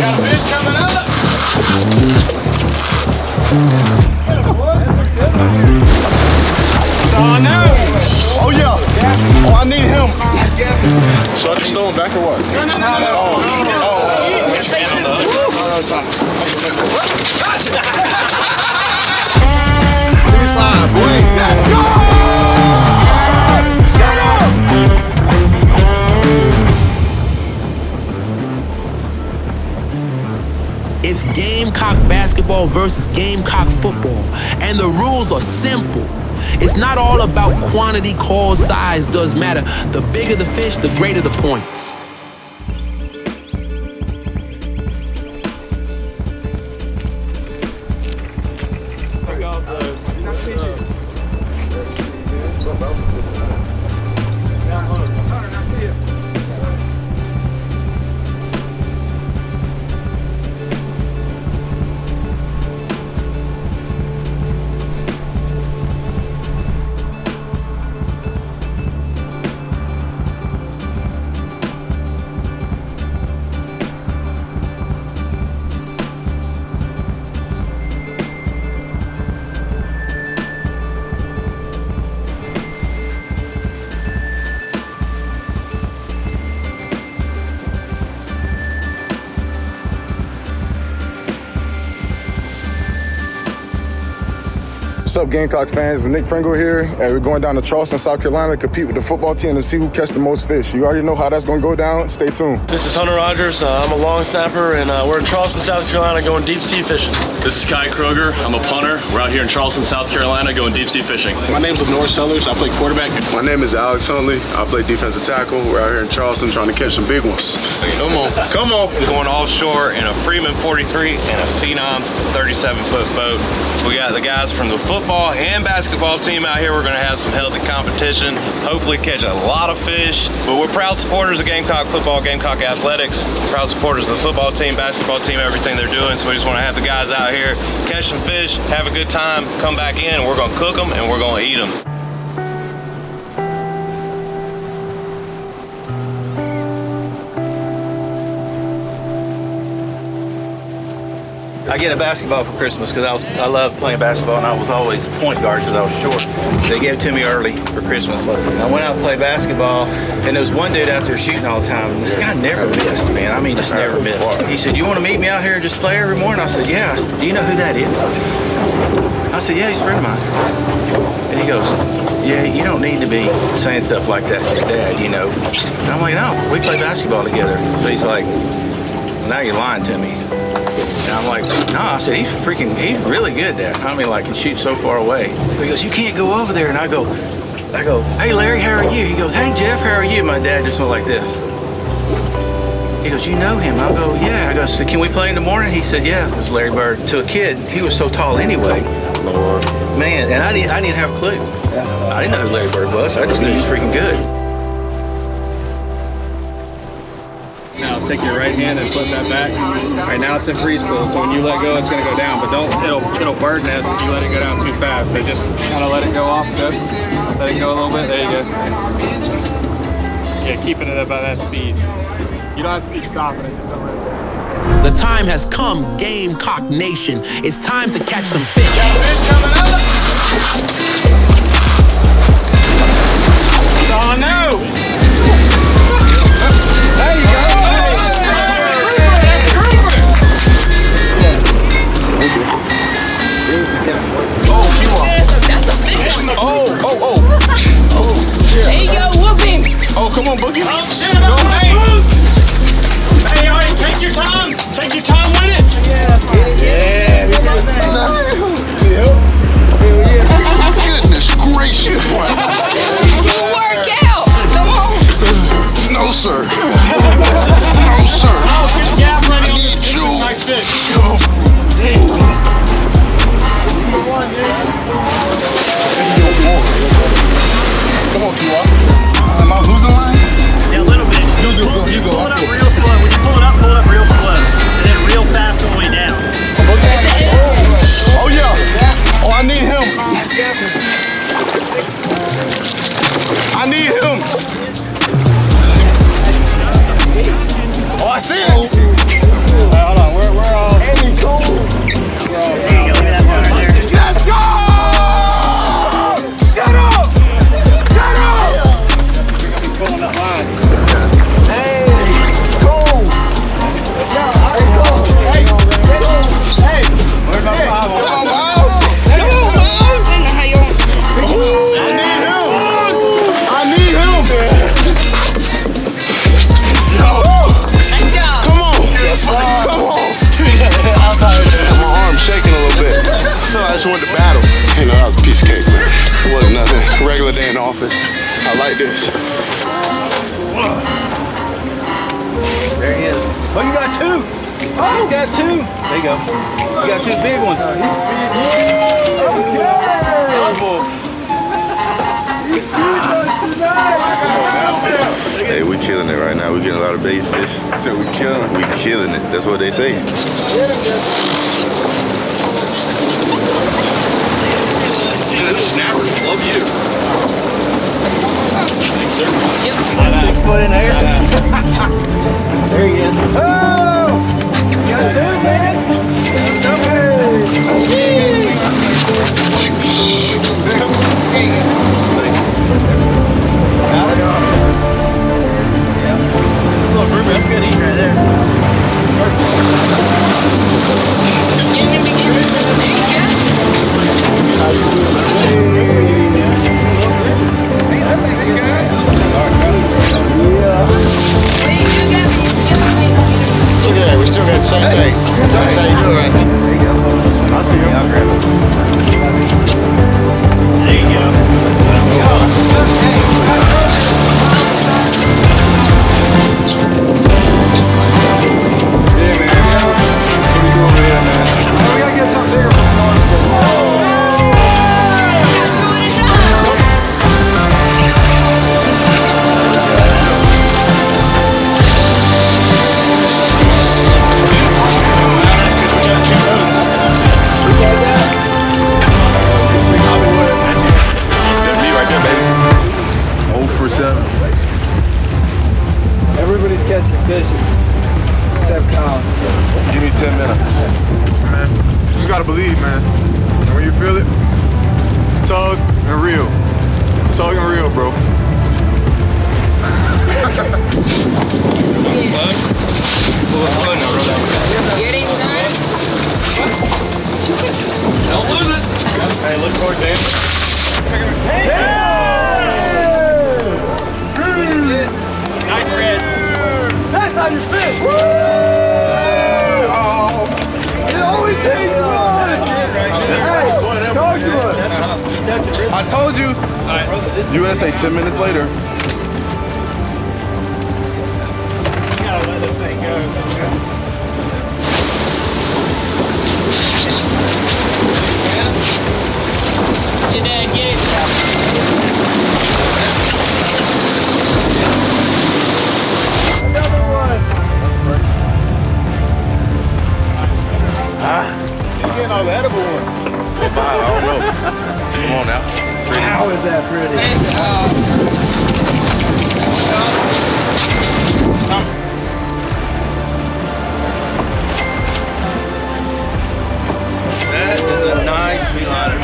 Got a fish coming up. Oh no! Oh yeah! Oh, I need him. So I just throw him back or what? No. It's Gamecock basketball versus Gamecock football, and the rules are simple. It's not all about quantity, call, size does matter. The bigger the fish, the greater the points. What's up, Gamecock fans? Nick Pringle here, and we're going down to Charleston, South Carolina to compete with the football team to see who catch the most fish. You already know how that's going to go down. Stay tuned. This is Hunter Rogers. I'm a long snapper, and we're in Charleston, South Carolina going deep sea fishing. This is Kroeger. I'm a punter. We're out here in Charleston, South Carolina going deep sea fishing. My name's LaNorris. I play quarterback. My name is Alex Huntley. I play defensive tackle. We're out here in Charleston trying to catch some big ones. Come on. We're going offshore in a Freeman 43 and a Phenom 37-foot boat. We got the guys from the football and basketball team out here. We're going to have some healthy competition, hopefully catch a lot of fish. But we're proud supporters of Gamecock football, Gamecock athletics, proud supporters of the football team, basketball team, everything they're doing. So we just want to have the guys out here catch some fish, have a good time, come back in, and we're going to cook them and we're going to eat them. I get a basketball for Christmas because I love playing basketball, and I was always point guard because I was short. They gave it to me early for Christmas. I went out and played basketball, and there was one dude out there shooting all the time, and this guy never missed, man. I mean, just never missed. He said, "You want to meet me out here and just play every morning?" I said, "Yeah." I said, "Do you know who that is?" I said, "Yeah, he's a friend of mine." And he goes, "Yeah, you don't need to be saying stuff like that to your dad, you know." And I'm like, "No, we play basketball together." So he's like, "Now you're lying to me." And I'm like, "No," I said, he's really good, Dad. I mean, like, can shoot so far away. He goes, "You can't go over there." And I go, "Hey, Larry, how are you?" He goes, "Hey, Jeff, how are you?" My dad just went like this. He goes, "You know him?" I go, "Yeah." I go, "So can we play in the morning?" He said, "Yeah." It was Larry Bird. To a kid, he was so tall anyway. Man, and I didn't have a clue. I didn't know who Larry Bird was. I just knew he was freaking good. Now take your right hand and flip that back. Right now it's in freeze pull, so when you let go, it's gonna go down. But it'll bird nest if you let it go down too fast. So just kind of let it go off. Good. Let it go a little bit. There you go. Yeah, keeping it up by that speed. You don't have to be confident. The time has come, Gamecock Nation. It's time to catch some fish. Got a fish coming up. Oh no! There you go. That's a big one. Oh, shit. There you go, whoop him. Oh, come on, Boogie. Oh shit! Hey, all right, take your time. Take your time with it. Yeah. Goodness gracious. You work out. just wanted to battle. You know, that was a piece of cake, man. It wasn't nothing. Regular day in the office. I like this. There he is. Oh, you got two. Oh, you got two. There you go. You got two big ones. Hey, we killing it right now. We getting a lot of baby fish. So we killing it. We killing it. That's what they say. Snappers, love you. Thanks, sir. Yep. 6 foot in there. There he is. Oh! You got two, man. That's good eating right there. Look at that, we still got the same thing. That's how you do it right there. There you go. I'll see you. I'll grab it. There you go. Yeah, man. What are you doing over here, man? We gotta get something bigger for the LaNorris. Everybody's catching fish except Colin. Give me 10 minutes. Man, you just gotta believe, man. And when you feel it, tug and reel. Tug and reel, bro. Get it done. Don't lose it. Hey, look towards him. Nice red. That's how you fish. Woo! Oh. It only takes one. Hey, talk to us. I told you. USA 10 minutes later. You gotta let this thing go. Your dad, get it. Another one. You getting all the edible ones. I don't know. Come on now. How is that pretty? That is a nice beeliner.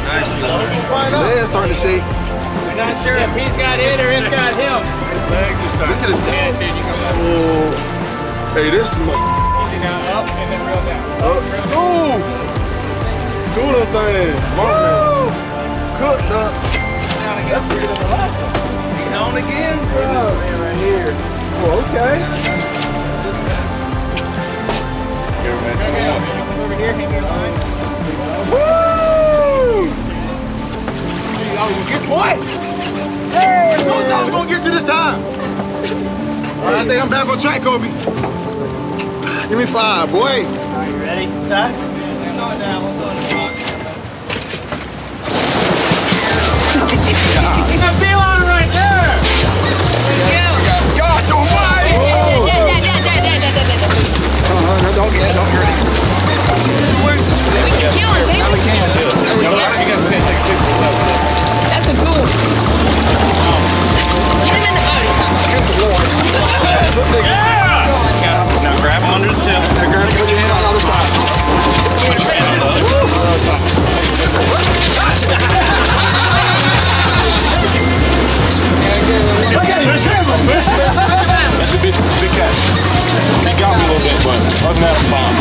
Nice beeliner. Yeah, it's starting to shake. We're not sure if he's got it or it's got him. Legs are starting to shake. Hey, this is my... Easy now, up and then reel down. Ooh! Do the thing. Woo! Cooked up. That's bigger than the last one. He's on again, bro. Man, right here. Oh, okay. Here, man, Over here, hang your line. woo! I was gonna get you. What? Hey! I told you I was gonna get you this time. All right, I think I'm back on track, Kobe. Give me 5, boy. Are you ready, Ty? It's on down. Let's go in the box. He's a beeline right there. God, don't mind. Don't get it, don't hurt it. We can kill him, baby. Now we can do it. That's a good one. Get him in the boat. He's not Yeah! Now grab him under the tip. Now, Granny, put your hand on the other side. That's a big catch. He got me a little bit, but other than that, I'm fine.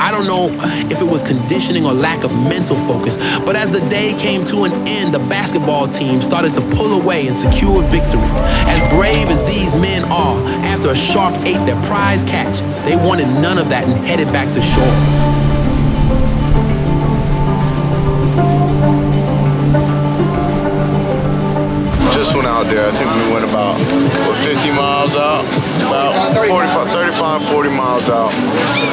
I don't know if it was conditioning or lack of mental focus, but as the day came to an end, the basketball team started to pull away and secure victory. As brave as these men are, after a shark ate their prize catch, they wanted none of that and headed back to shore. out there. I think we went about, 50 miles out? About 35, 40 miles out.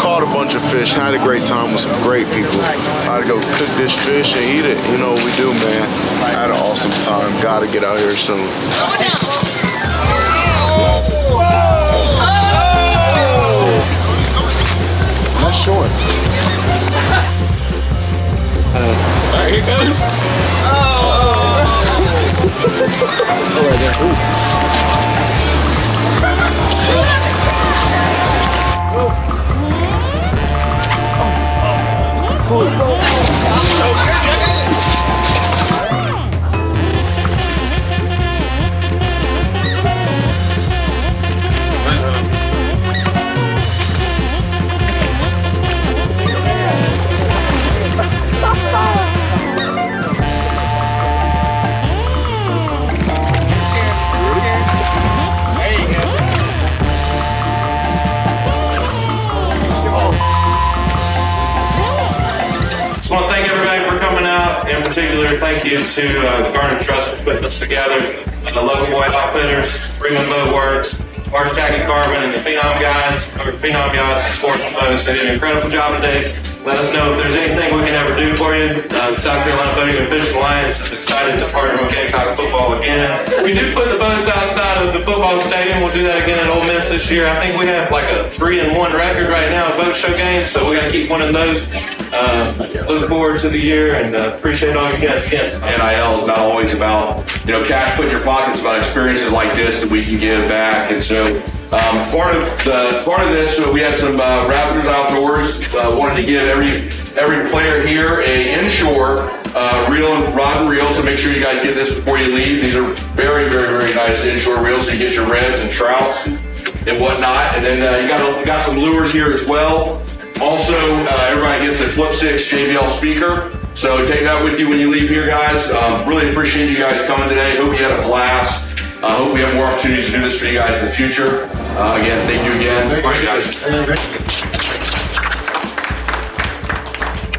Caught a bunch of fish, had a great time with some great people. I had to go cook this fish and eat it. You know what we do, man. I had an awesome time. Gotta get out here soon. That's short. There you go. Oh, right there. I want to thank everybody for coming out. In particular, thank you to the Garnet Trust for putting us together, and the local boy outfitters, Freeman Boat Works, Marsh Tackett Carbon, and the Phenom guys, and Sportsman Boats. They did an incredible job today. Let us know if there's anything we can ever do for you. The South Carolina Boating and Fishing Alliance is excited to partner with Gamecock football again. We do put the boats outside of the football stadium. We'll do that again at Ole Miss this year. I think we have like a 3-1 record right now at boat show games, so we got to keep winning those. Look forward to the year and appreciate all you guys again. NIL is not always about, cash put in your pocket. It's about experiences like this that we can give back. And so part of this, we had some Raptors outdoors. Wanted to give every player here a inshore rod and reel. So make sure you guys get this before you leave. These are very, very, very nice inshore reels. So you get your reds and trouts and whatnot. And then you got some lures here as well. Also, everybody gets a Flip 6 JBL speaker. So take that with you when you leave here, guys. Really appreciate you guys coming today. Hope you had a blast. I hope we have more opportunities to do this for you guys in the future. Again, thank you again. All right, guys.